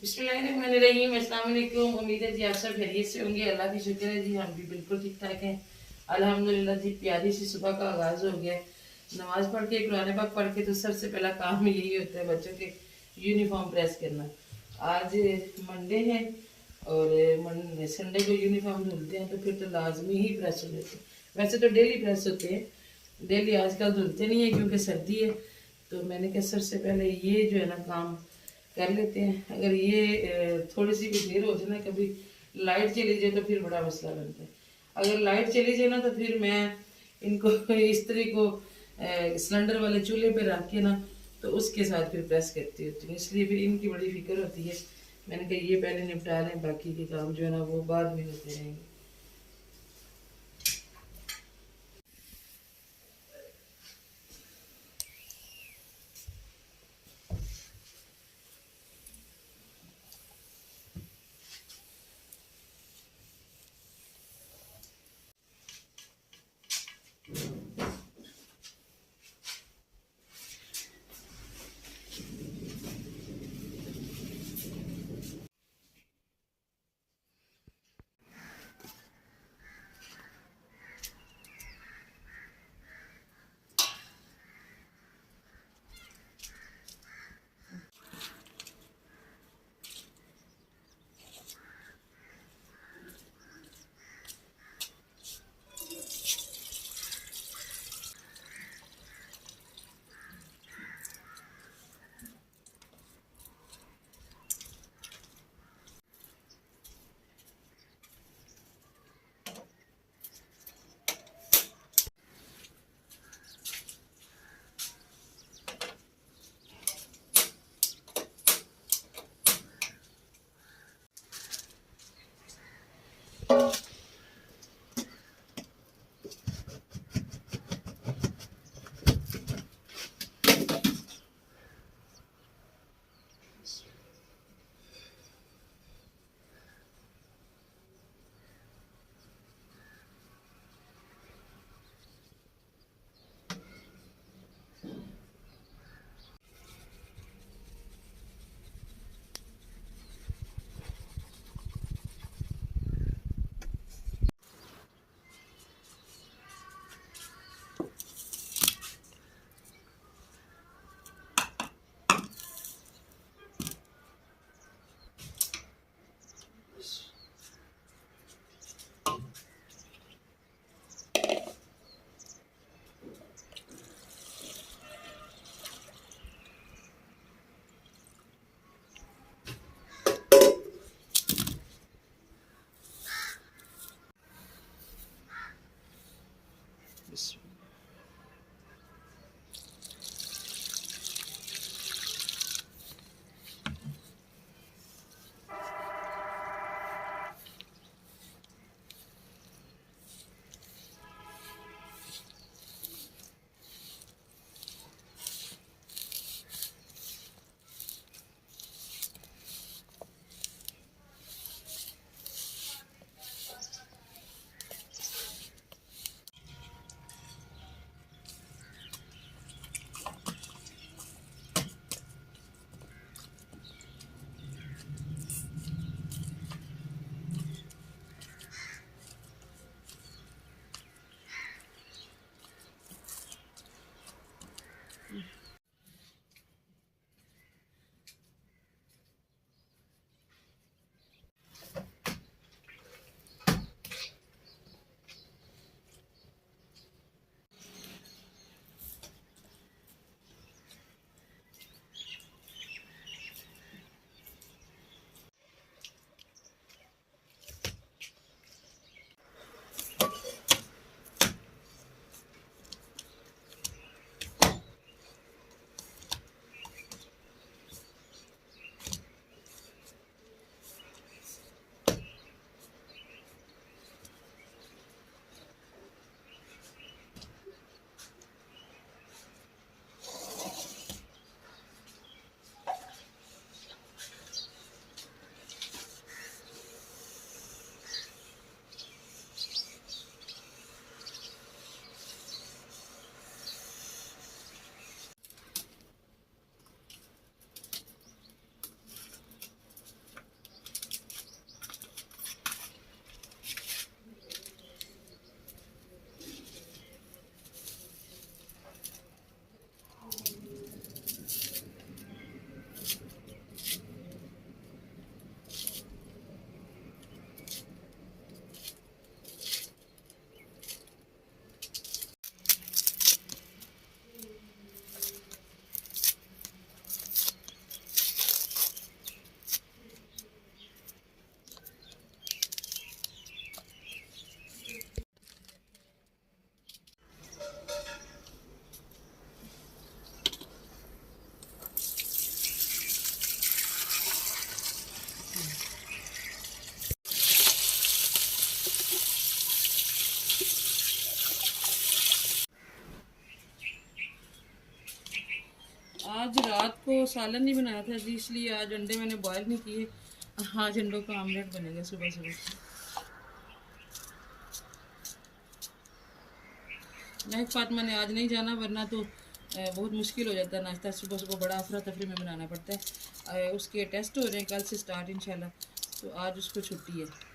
बिस्मिल्लाहिर्रहमानिर्रहीम, अस्सलाम वालेकुम। उम्मीद है जी आप सब खैरियत से होंगे। अल्लाह की शुक्र है जी, हम भी बिल्कुल ठीक ठाक हैं अल्हम्दुलिल्लाह जी। प्यारी सी सुबह का आगाज़ हो गया। नमाज पढ़ के, कुरान पाक पढ़ के तो सबसे पहला काम यही होता है बच्चों के यूनिफॉर्म प्रेस करना। आज मंडे है और संडे को यूनिफॉर्म धुलते हैं तो फिर तो लाजमी ही प्रेस हो जाते हैं। वैसे तो डेली प्रेस होते हैं, डेली आजकल धुलते नहीं है क्योंकि सर्दी है। तो मैंने कहा सबसे पहले ये जो है ना काम कर लेते हैं। अगर ये थोड़ी सी भी देर हो जाए ना, कभी लाइट चली जाए तो फिर बड़ा मसला बनता है। अगर लाइट चली जाए ना तो फिर मैं इनको इस्त्री को सिलेंडर वाले चूल्हे पे रख के ना तो उसके साथ फिर प्रेस करती होती हूँ, इसलिए फिर इनकी बड़ी फिक्र होती है। मैंने कहा ये पहले निपटा लें, बाकी के काम जो है ना वो बाद में होते रहेंगे। को सालन नहीं बनाया था जी, इसलिए आज अंडे मैंने बॉयल नहीं किए। आज अंडों का ऑमलेट बनेगा सुबह सुबह। महक फातिमा ने आज नहीं जाना, वरना तो बहुत मुश्किल हो जाता है नाश्ता सुबह सुबह, बड़ा अफरा तफरी में बनाना पड़ता है। उसके टेस्ट हो रहे हैं कल से स्टार्ट इंशाल्लाह, तो आज उसको छुट्टी है।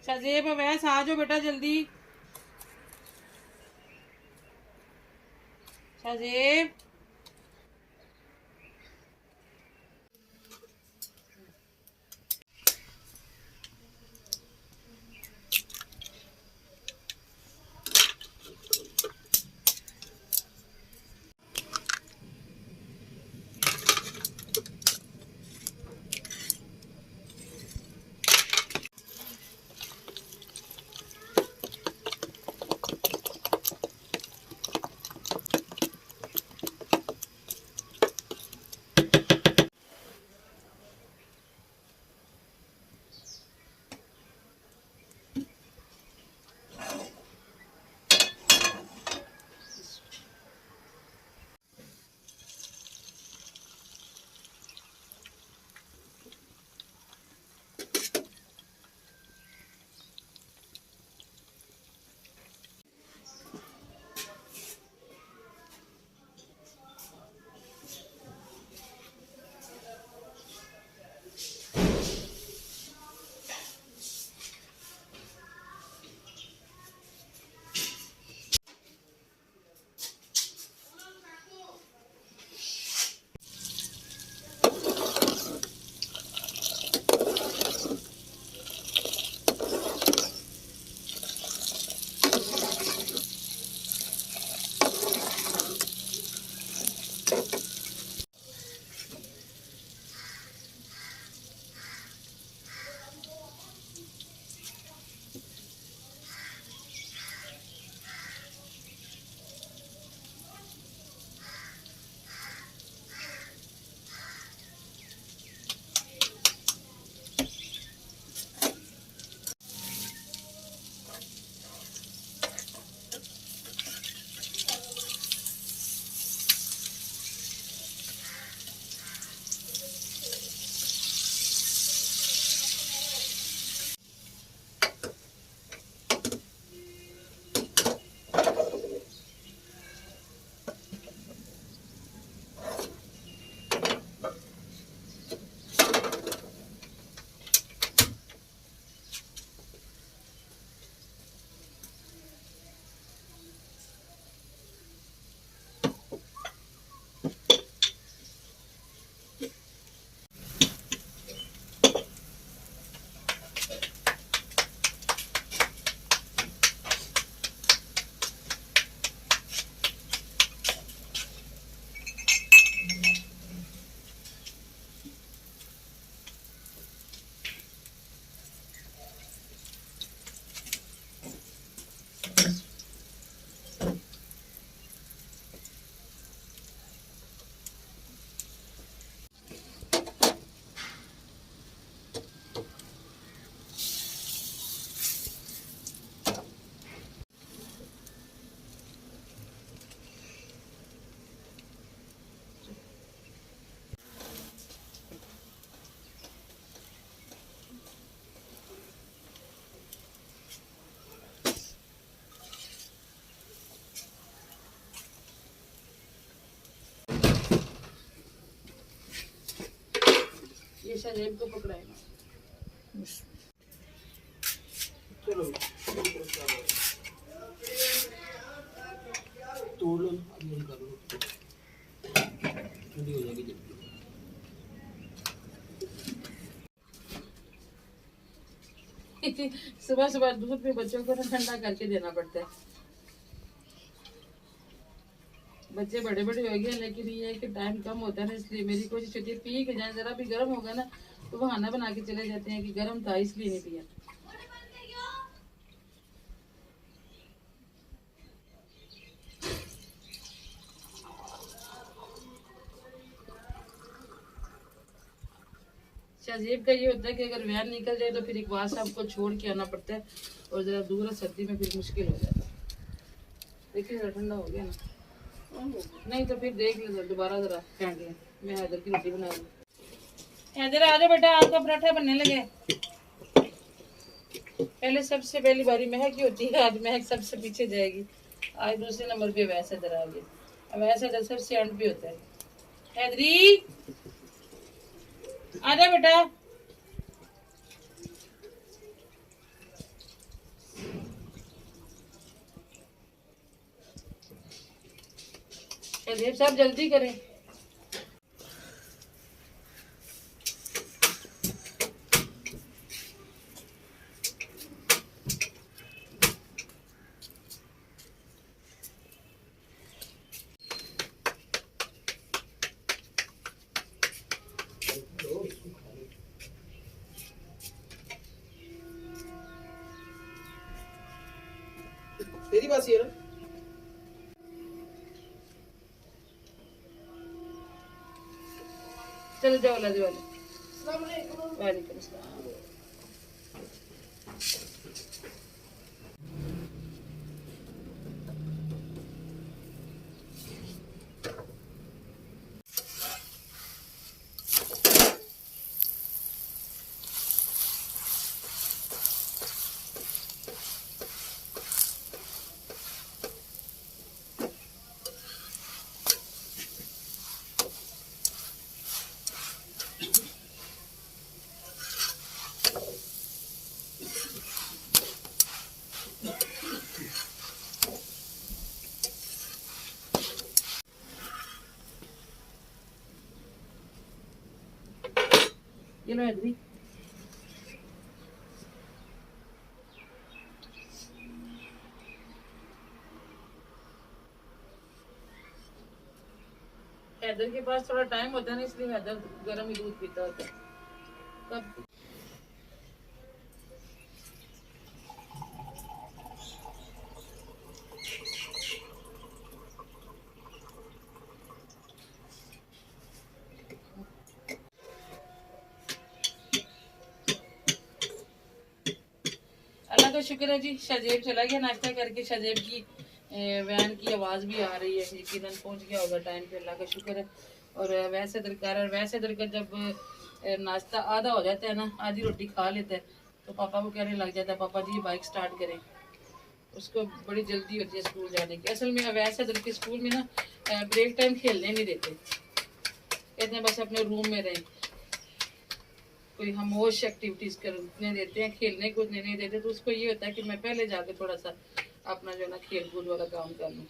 शाहजेब अवैस आ जाओ बेटा जल्दी। शाहजेब शाहजेब को पकड़ाएगा। चलो तोड़ लो, अभी हम कर लो, ठंडी हो जाएगी जल्दी। सुबह सुबह दूध भी बच्चों को ठंडा करके देना पड़ता है। बच्चे बड़े बड़े हो गए, लेकिन ये है कि टाइम कम होता है ना, इसलिए मेरी कोशिश होती है पी के जाए। जरा भी गर्म होगा ना तो बहाना बना के चले जाते हैं कि गर्म था इसलिए नहीं पिया। शाहजेब का ये होता है कि अगर वैन निकल जाए तो फिर इकबाल साहब को छोड़ के आना पड़ता है, और जरा दूर है, सर्दी में फिर मुश्किल हो जाता है। देखिए जरा ठंडा हो गया ना, नहीं तो फिर देख लो दोबारा जरा फेंक लें। मैं हैदर की रोटी बना लूँ। हैदर आ जाओ बेटा, आपका पराठा बनने लगे। पहले सबसे पहली बारी महक की होती है, आज महक सबसे पीछे जाएगी। आज दूसरे नंबर पे वैसे इधर आ गया, वैसे इधर सबसे एंड पे होता है। हैदरी आजा बेटा। शाहजेब साहब जल्दी करें। तेरी बात ये ना, चलो जाओ लादी वाले। वालेकुम अस्सलाम। ये लो हैदरी। हैदर के पास थोड़ा टाइम होता है ना, इसलिए हैदर गर्म ही दूध पीता होता है। कब अल्लाह का शुक्र है जी, शाहजेब चला गया नाश्ता करके। शाहजेब की वैन की आवाज़ भी आ रही है, यकीनन पहुंच गया होगा टाइम पे, अल्लाह का शुक्र है। और वैसे दरकार जब नाश्ता आधा हो जाता है ना, आधी रोटी खा लेता है, तो पापा को कहने लग जाता है पापा जी बाइक स्टार्ट करें। उसको बड़ी जल्दी होती है स्कूल जाने की। असल में वैसे इधर के स्कूल में ना ब्रेक टाइम खेलने नहीं देते, कहते हैं बस अपने रूम में रहें, कोई खामोश एक्टिविटीज करने देते हैं, खेलने कूदने नहीं देते। तो उसको ये होता है कि मैं पहले जाके थोड़ा सा अपना जो है ना खेल कूद वाला काम कर लूँ।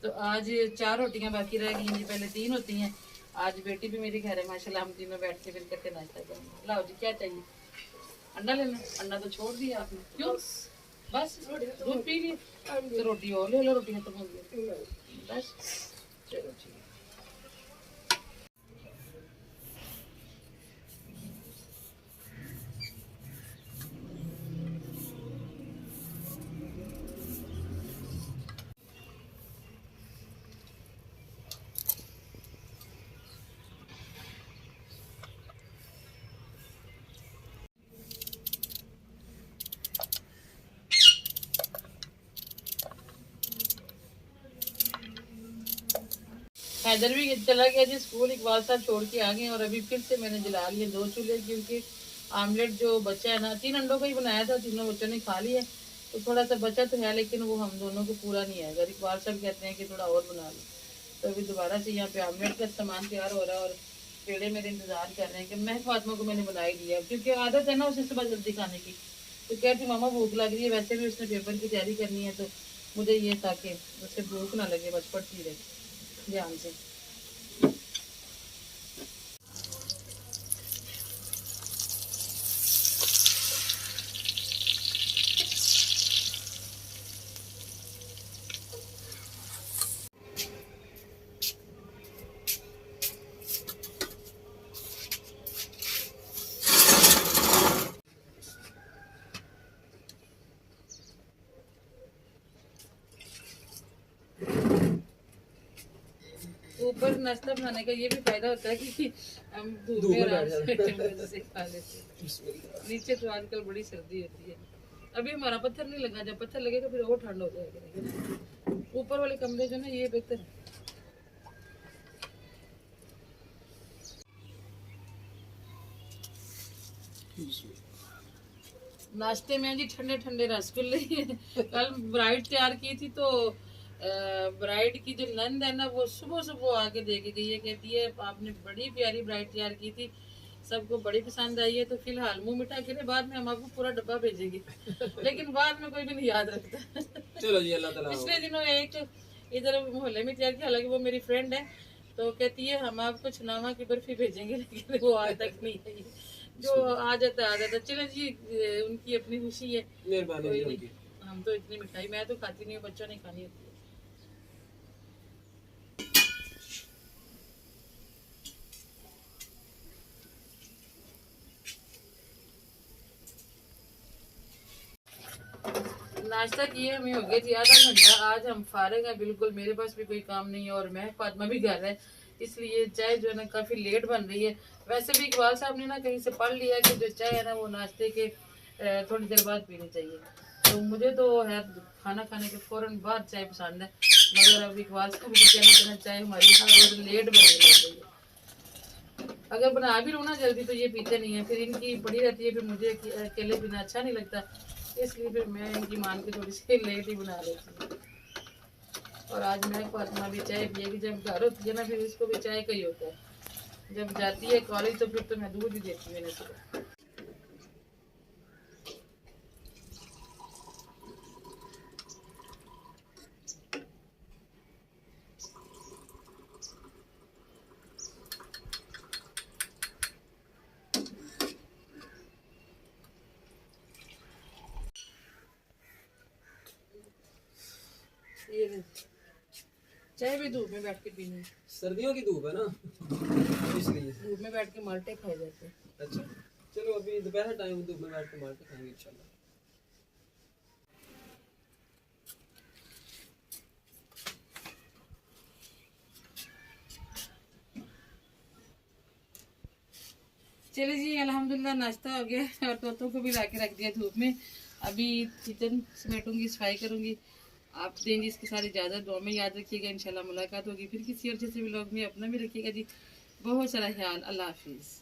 तो आज 4 रोटियां बाकी रह गई जी, पहले 3 होती हैं। आज बेटी भी मेरी घर है माशाल्लाह, हम तीनों बैठ के मिलकर के नाश्ता करेंगे। लाओ जी क्या चाहिए? अंडा लेना? अंडा तो छोड़ दिया आपने, क्यों? बस दूध पी लिए तो रोटी और ले लो, रोटी खत्म हो गई बस। चलो ठीक है। हैदर भी चला गया जी स्कूल, इकबाल साहब छोड़ के आ गए। और अभी फिर से मैंने जला लिए 2 चूल्हे, क्योंकि आमलेट जो बचा है ना, 3 अंडों का ही बनाया था, तीनों बच्चों ने खा लिया। तो थोड़ा सा बचा तो है, लेकिन वो हम दोनों को पूरा नहीं है। अगर इकबाल साहब कहते हैं कि थोड़ा और बना लो, तो अभी दोबारा से यहाँ पे ऑमलेट का सामान तैयार हो रहा है और पेड़े मेरे इंतजार कर रहे हैं कि मैं फातिमा को मैंने बना ही दिया, क्योंकि आदत है ना उसे सुबह जल्दी खाने की। तो कहती मामा भूख लग रही है, वैसे भी उसने पेपर की तैयारी करनी है, तो मुझे ये ताकि उसे भूख ना लगे, बस पढ़ती रहे ध्यान से। ऊपर नाश्ता बनाने का ये भी फायदा होता है कि हम धूप में आराम से खा लेते हैं। नीचे तो आजकल बड़ी सर्दी होती है। अभी हमारा पत्थर नहीं लगा, जब पत्थर लगेगा फिर और ठंड हो जाएगा। ऊपर वाले कमरे जो ना ये बेहतर है। नाश्ते में जी ठंडे ठंडे रसगुल्ले। कल ब्राइड तैयार की थी तो ब्राइड की जो नंद है ना वो सुबह सुबह आके दे के गई है, कहती है आपने बड़ी प्यारी ब्राइड तैयार की थी, सबको बड़ी पसंद आई है, तो फिलहाल मुंह मिठा करे, बाद में हम आपको पूरा डब्बा भेजेंगे। लेकिन बाद में कोई भी नहीं याद रखता। चलो जी, अल्लाह ताला। पिछले दिनों एक इधर मोहल्ले में तैयार किया, हालांकि वो मेरी फ्रेंड है, तो कहती है हम आपको छनावा की बर्फी भेजेंगे, लेकिन वो आज तक नहीं आई। जो आ जाता आ जाता। चलो जी, उनकी अपनी खुशी है, मेहरबानी। हम तो इतनी मिठाई मैं तो खाती नहीं हूँ, बच्चों ने खानी होती है। नाश्ता किए हमें हो गया जी आधा घंटा। आज हम फारिग हैं बिल्कुल, मेरे पास भी कोई काम नहीं है और मैं फातिमा भी घर है, इसलिए चाय जो है ना काफ़ी लेट बन रही है। वैसे भी इकबाल साहब ने ना कहीं से पढ़ लिया कि जो चाय है ना वो नाश्ते के थोड़ी देर बाद पीनी चाहिए। तो मुझे तो है खाना खाने के फ़ौरन बाद चाय पसंद है, मगर अब इकबाल साहब की कहना चाय हमारी लेट बनने लग गई है। अगर बना भी लूँ ना जल्दी तो ये पीते नहीं है, फिर इनकी पड़ी रहती है, फिर मुझे अकेले पीना अच्छा नहीं लगता, इसलिए फिर मैं इनकी मान के थोड़ी सी लेट ही बना लेती हूँ। और आज मैं फातिमा भी चाय पिएगी, जब घर होती है ना फिर इसको भी चाय का ही होता है, जब जाती है कॉलेज तो फिर तो मैं दूध ही देती हूँ इन्हें सुबह। ये चाय भी धूप में बैठ के पीनी है, सर्दियों की धूप है ना, इसलिए धूप में बैठ के माल्टे खाए जाते हैं। अच्छा चलो, अभी दोपहर टाइम धूप में बैठ के मार के खाएंगे इंशाल्लाह। चलिए जी, अल्हम्दुलिल्लाह नाश्ता हो गया और तोतों को भी ला के रख दिया धूप में। अभी किचन समेटूंगी, सफाई करूंगी। आप देंगे इसके साथ इजाज़त, दुआ में याद रखिएगा, इंशाल्लाह मुलाकात होगी फिर किसी और जैसे व्लॉग में। अपना भी रखिएगा जी, बहुत सारा ख्याल। अल्लाह हाफिज़।